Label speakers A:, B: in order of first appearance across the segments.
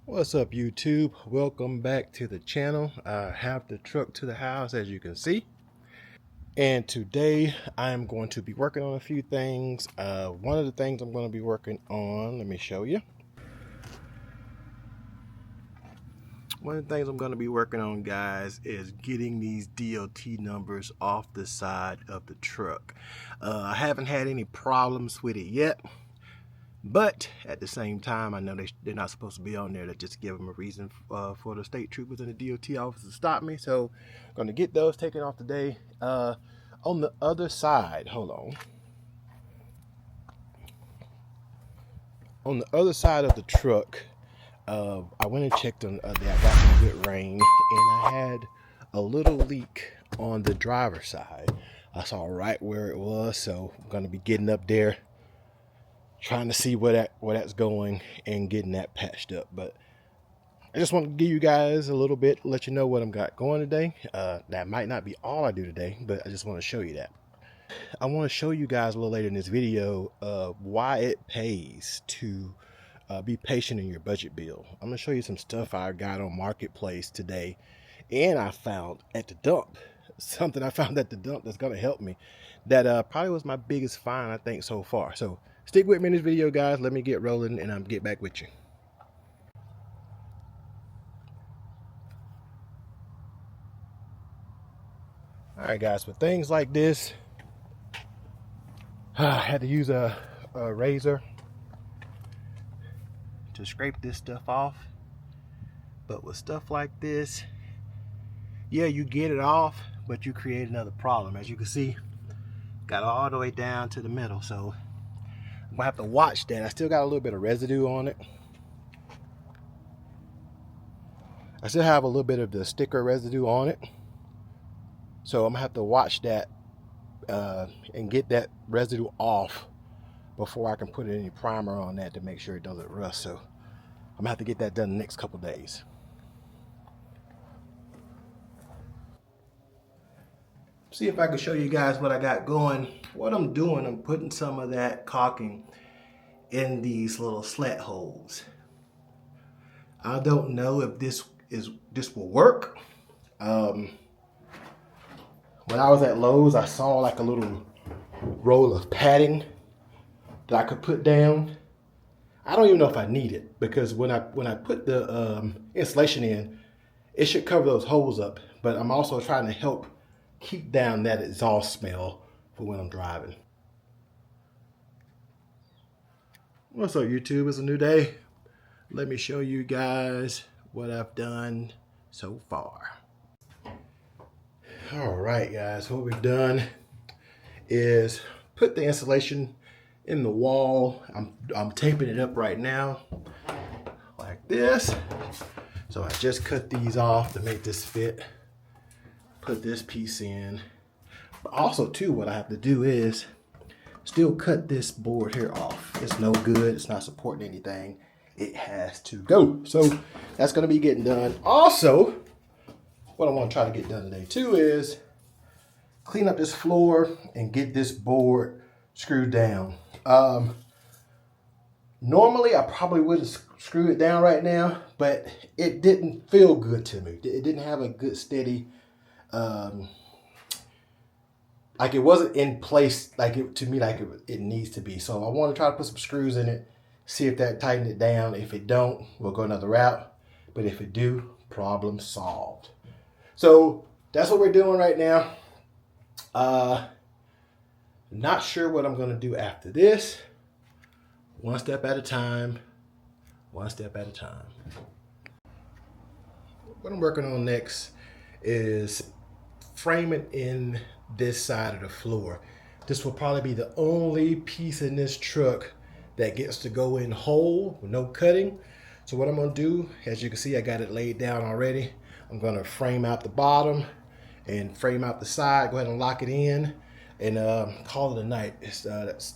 A: What's up, YouTube? Welcome back to the channel. I have the truck to the house, as you can see, and today I am going to be working on a few things. One of the things I'm going to be working on, let me show you. One of the things I'm going to be working on, guys, is getting these DOT numbers off the side of the truck. I haven't had any problems with it yet, but at the same time, I know they're not supposed to be on there. To just give them a reason for the state troopers and the DOT office to stop me. So I'm going to get those taken off today. On the other side, hold on the other side of the truck, I went and checked on I got some good rain, and I had a little leak on the driver's side. I saw right where it was, so I'm going to be getting up there, trying to see where that's going and getting that patched up. But I just want to give you guys a little bit, let you know what I'm got going today. That might not be all I do today, but I just want to show you that. I want to show you guys a little later in this video why it pays to be patient in your budget build. I'm gonna show you some stuff I got on Marketplace today, and I found at the dump something I found at the dump that's gonna help me. That probably was my biggest find, I think, so far. So stick with me in this video, guys. Let me get rolling, and I'll get back with you. All right, guys. For things like this, I had to use a razor to scrape this stuff off. But with stuff like this, yeah, you get it off, but you create another problem. As you can see, got all the way down to the middle, so I'm gonna have to watch that. I still got a little bit of residue on it. I still have a little bit of the sticker residue on it, so I'm gonna have to watch that and get that residue off before I can put any primer on that to make sure it doesn't rust. So I'm gonna have to get that done the next couple days. See if I can show you guys what I got going. What I'm doing, I'm putting some of that caulking in these little slat holes. I don't know if this will work. When I was at Lowe's, I saw like a little roll of padding that I could put down. I don't even know if I need it, because when I put the insulation in, it should cover those holes up. But I'm also trying to help keep down that exhaust smell for when I'm driving. What's up, YouTube? It's a new day. Let me show you guys what I've done so far. All right, guys, what we've done is put the insulation in the wall. I'm taping it up right now like this. So I just cut these off to make this fit. Put this piece in. But also too, what I have to do is still cut this board here off. It's no good. It's not supporting anything. It has to go. So that's going to be getting done. Also, what I want to try to get done today too is clean up this floor and get this board screwed down. Normally I probably would have screwed it down right now, but it didn't feel good to me. It didn't have a good steady, like it wasn't in place like it needs to be. So I want to try to put some screws in it, see if that tighten it down. If it don't, we'll go another route. But if it do, problem solved. So that's what we're doing right now. Not sure what I'm going to do after this. One step at a time. One step at a time. What I'm working on next is framing in this side of the floor. This will probably be the only piece in this truck that gets to go in whole with no cutting. So what I'm going to do, as you can see, I got it laid down already. I'm going to frame out the bottom and frame out the side. Go ahead and lock it in and call it a night. That's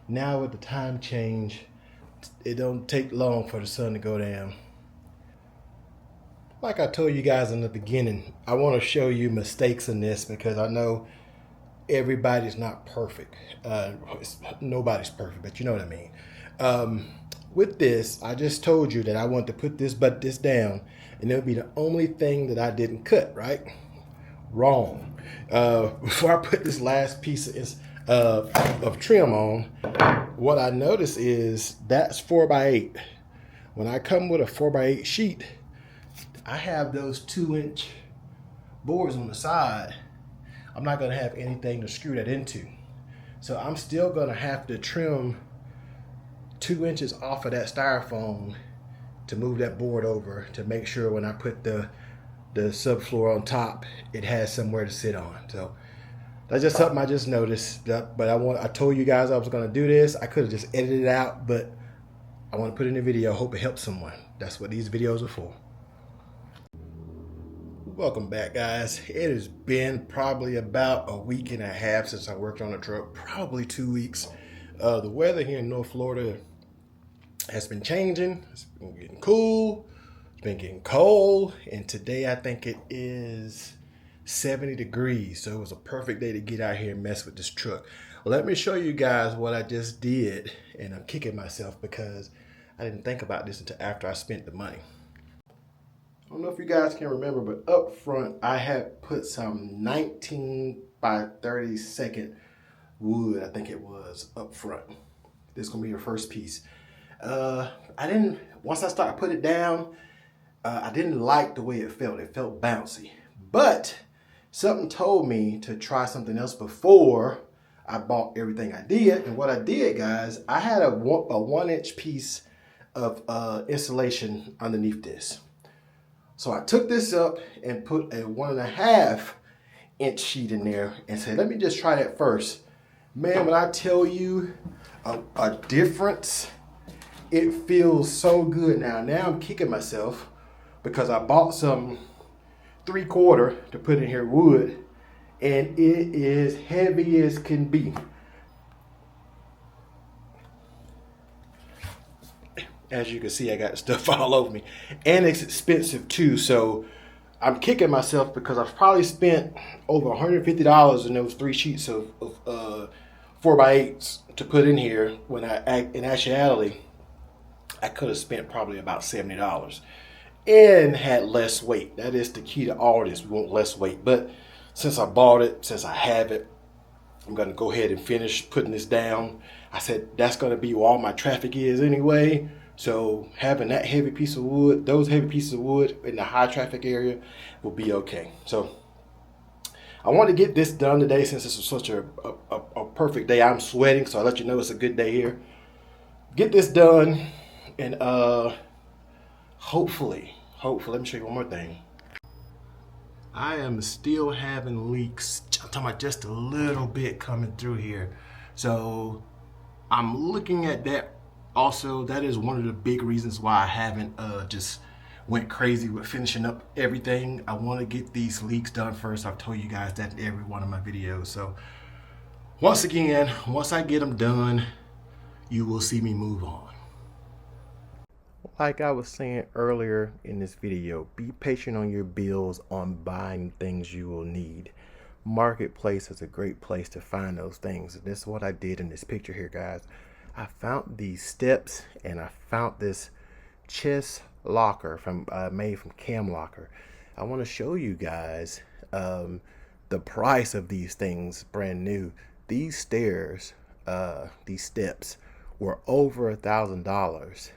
A: now with the time change, it don't take long for the sun to go down. Like I told you guys in the beginning, I want to show you mistakes in this because I know everybody's not perfect. Nobody's perfect, but you know what I mean. with this, I just told you that I want to put this down, and it would be the only thing that I didn't cut, right? Wrong. Before I put this last piece of trim on, what I noticed is that's 4x8. When I come with a 4x8 sheet, I have those 2-inch boards on the side. I'm not gonna have anything to screw that into. So I'm still gonna have to trim 2 inches off of that styrofoam to move that board over to make sure when I put the subfloor on top, it has somewhere to sit on. So that's just something I just noticed. But I told you guys I was gonna do this. I could have just edited it out, but I want to put it in a video. Hope it helps someone. That's what these videos are for. Welcome back, guys. It has been probably about a week and a half since I worked on the truck, probably 2 weeks. The weather here in North Florida has been changing. It's been getting cool, it's been getting cold, and today I think it is 70 degrees, so it was a perfect day to get out here and mess with this truck. Let me show you guys what I just did, and I'm kicking myself because I didn't think about this until after I spent the money. I don't know if you guys can remember, but up front I had put some 19 by 32nd wood, I think it was, up front. This is gonna be your first piece. Once I started putting it down, I didn't like the way it felt. It felt bouncy. But something told me to try something else before I bought everything I did. And what I did, guys, I had a 1-inch piece of insulation underneath this. So I took this up and put a 1.5-inch sheet in there and said, let me just try that first. Man, when I tell you a difference, it feels so good now. Now I'm kicking myself because I bought some 3/4 to put in here wood, and it is heavy as can be. As you can see, I got stuff all over me, and it's expensive too. So I'm kicking myself because I've probably spent over $150 in those 3 sheets of 4x8s to put in here, when in actuality I could have spent probably about $70 and had less weight. That is the key to all this. We want less weight. But since I bought it, since I have it, I'm going to go ahead and finish putting this down. I said that's going to be where all my traffic is anyway. So having that heavy piece of wood, those heavy pieces of wood in the high traffic area will be okay. So I want to get this done today since this is such a perfect day. I'm sweating, so I'll let you know it's a good day here. Get this done, and hopefully, let me show you one more thing. I am still having leaks. I'm talking about just a little bit coming through here. So I'm looking at that. Also, that is one of the big reasons why I haven't just went crazy with finishing up everything. I want to get these leaks done first. I've told you guys that in every one of my videos. So once again, once I get them done, you will see me move on. Like I was saying earlier in this video, be patient on your bills on buying things you will need. Marketplace is a great place to find those things. This is what I did in this picture here, guys. I found these steps, and I found this chest locker made from Cam Locker. I want to show you guys the price of these things brand new. These stairs, these steps were over $1,000,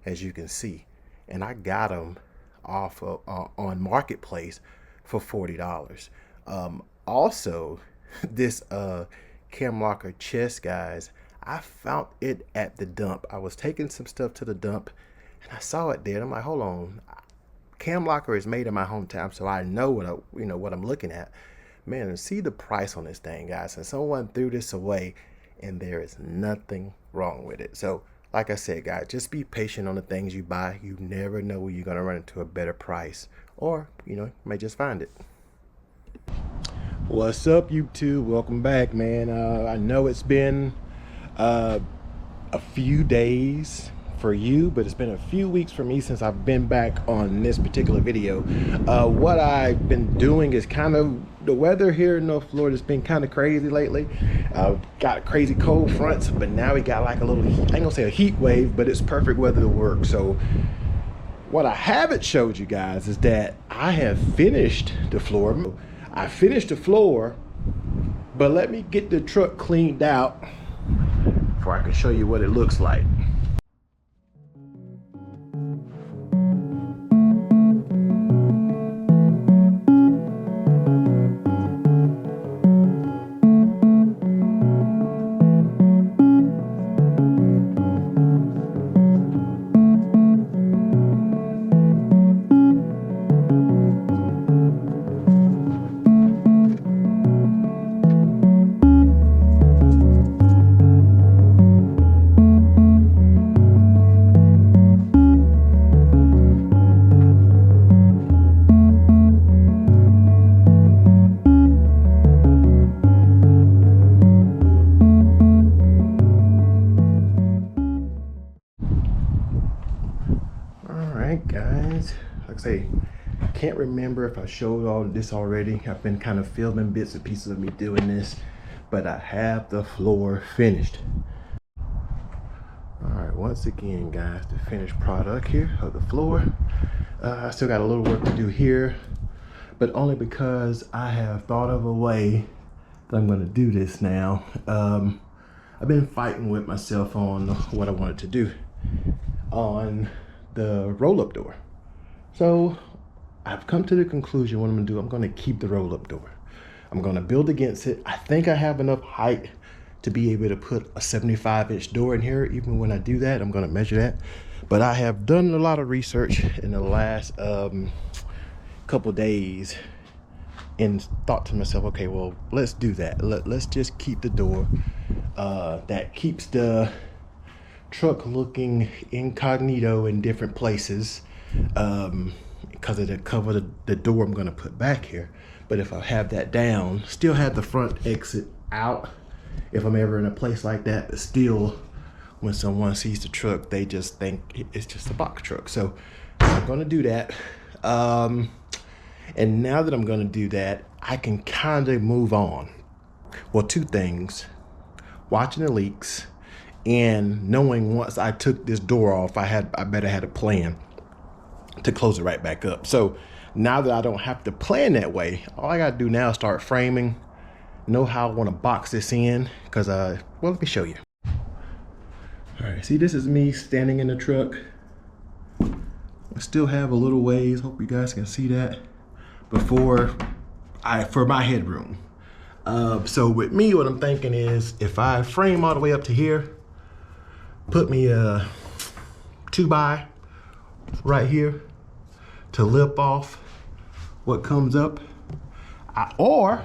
A: as you can see, and I got them off of, on Marketplace for $40. Also, this Cam Locker chest, guys, I found it at the dump. I was taking some stuff to the dump, and I saw it there. And I'm like, hold on, Cam Locker is made in my hometown, so I know what I'm looking at. Man, and see the price on this thing, guys. And someone threw this away, and there is nothing wrong with it. So like I said, guys, just be patient on the things you buy. You never know when you're gonna run into a better price, or you may just find it. What's up, YouTube? Welcome back, man. I know it's been a few days, for you, but it's been a few weeks for me since I've been back on this particular video. What I've been doing is kind of, the weather here in North Florida has been kind of crazy lately. Got crazy cold fronts, but now we got like a little, I ain't gonna say a heat wave, but it's perfect weather to work. So what I haven't showed you guys is that I have finished the floor. I finished the floor, but let me get the truck cleaned out before I can show you what it looks like. Guys, like I say, can't remember if I showed all this already. I've been kind of filming bits and pieces of me doing this, but I have the floor finished. All right, once again guys, the finished product here of the floor. I still got a little work to do here, but only because I have thought of a way that I'm going to do this now. I've been fighting with myself on what I wanted to do on the roll-up door. So I've come to the conclusion what I'm gonna do. I'm gonna keep the roll-up door. I'm gonna build against it. I think I have enough height to be able to put a 75-inch door in here. Even when I do that, I'm gonna measure that. But I have done a lot of research in the last couple days and thought to myself, okay, well, let's do that. Let's just keep the door. That keeps the truck looking incognito in different places, because of the cover the door I'm going to put back here. But if I have that down, still have the front exit out if I'm ever in a place like that, but still when someone sees the truck, they just think it's just a box truck. So I'm going to do that, and now that I'm going to do that, I can kind of move on. Well, two things: watching the leaks, and knowing once I took this door off, I better had a plan to close it right back up. So now that I don't have to plan that way, all I gotta do now is start framing, know how I want to box this in, because well, let me show you. All right, see, this is me standing in the truck. I still have a little ways, hope you guys can see that, for my headroom. So with me, what I'm thinking is, if I frame all the way up to here, put me a 2x right here to lip off what comes up, or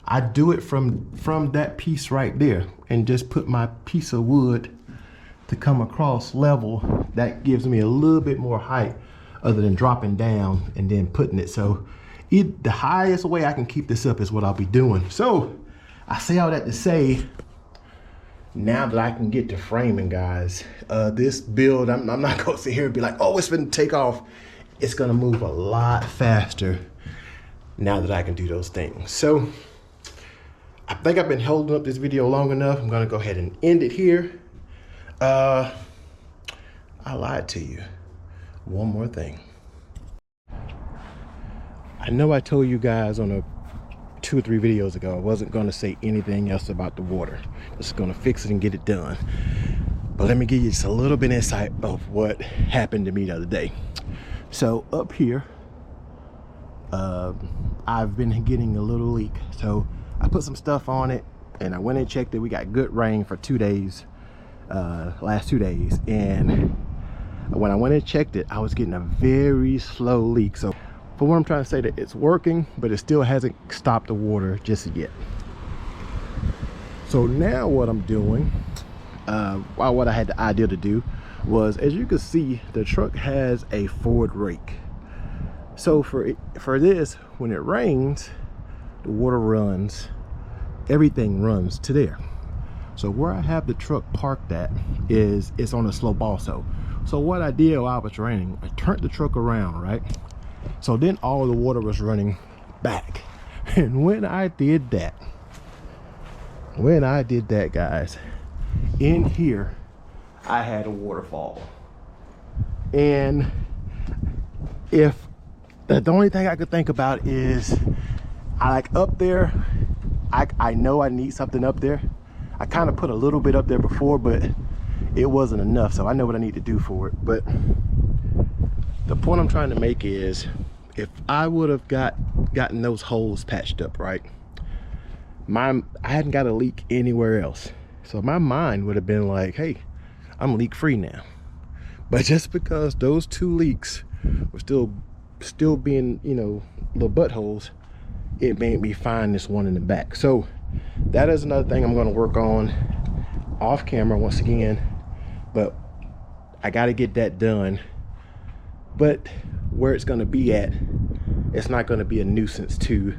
A: I do it from that piece right there and just put my piece of wood to come across level. That gives me a little bit more height other than dropping down and then putting it. So the highest way I can keep this up is what I'll be doing. So I say all that to say, now that I can get to framing, guys, this build, I'm not gonna sit here and be like, oh, it's gonna take off. It's gonna move a lot faster now that I can do those things. So I think I've been holding up this video long enough. I'm gonna go ahead and end it here. I lied to you. One more thing. I know I told you guys on 2 or 3 videos ago I wasn't going to say anything else about the water. Just going to fix it and get it done. But let me give you just a little bit of insight of what happened to me the other day. So up here, I've been getting a little leak. So I put some stuff on it and I went and checked it. We got good rain for 2 days, last 2 days. And when I went and checked it, I was getting a very slow leak. So for what I'm trying to say, that it's working, but it still hasn't stopped the water just yet. So now what I'm doing, what I had the idea to do was, as you can see, the truck has a forward rake. So for this, when it rains, the water runs, everything runs to there. So where I have the truck parked at is it's on a slope also. So what I did while it was raining, I turned the truck around, right? So then all the water was running back. And when I did that, guys, in here I had a waterfall. And if the only thing I could think about is I like up there, I know I need something up there. I kind of put a little bit up there before, but it wasn't enough, so I know what I need to do for it. But the point I'm trying to make is, if I would have gotten those holes patched up, right, I hadn't got a leak anywhere else, so my mind would have been like, hey, I'm leak free now. But just because those 2 leaks were still being, you know, little buttholes, it made me find this one in the back. So that is another thing I'm going to work on off camera once again, but I got to get that done. But where it's going to be at, it's not going to be a nuisance to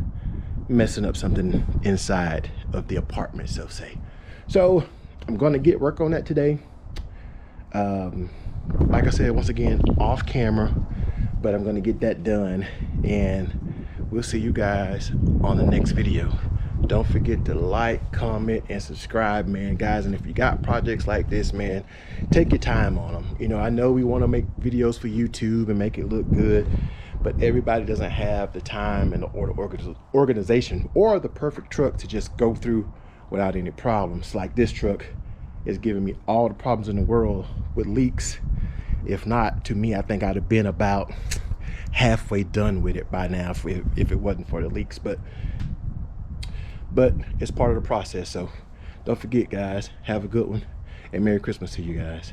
A: messing up something inside of the apartment, so say. So I'm going to get work on that today. Like I said, once again, off camera, but I'm going to get that done, and we'll see you guys on the next video. Don't forget to like, comment, and subscribe, man, guys. And if you got projects like this, man, take your time on them. You know, I know we want to make videos for YouTube and make it look good, but everybody doesn't have the time and the organization or the perfect truck to just go through without any problems. Like this truck is giving me all the problems in the world with leaks. If not, to me, I think I'd have been about halfway done with it by now if it wasn't for the leaks. But it's part of the process. So don't forget, guys, have a good one, and Merry Christmas to you guys.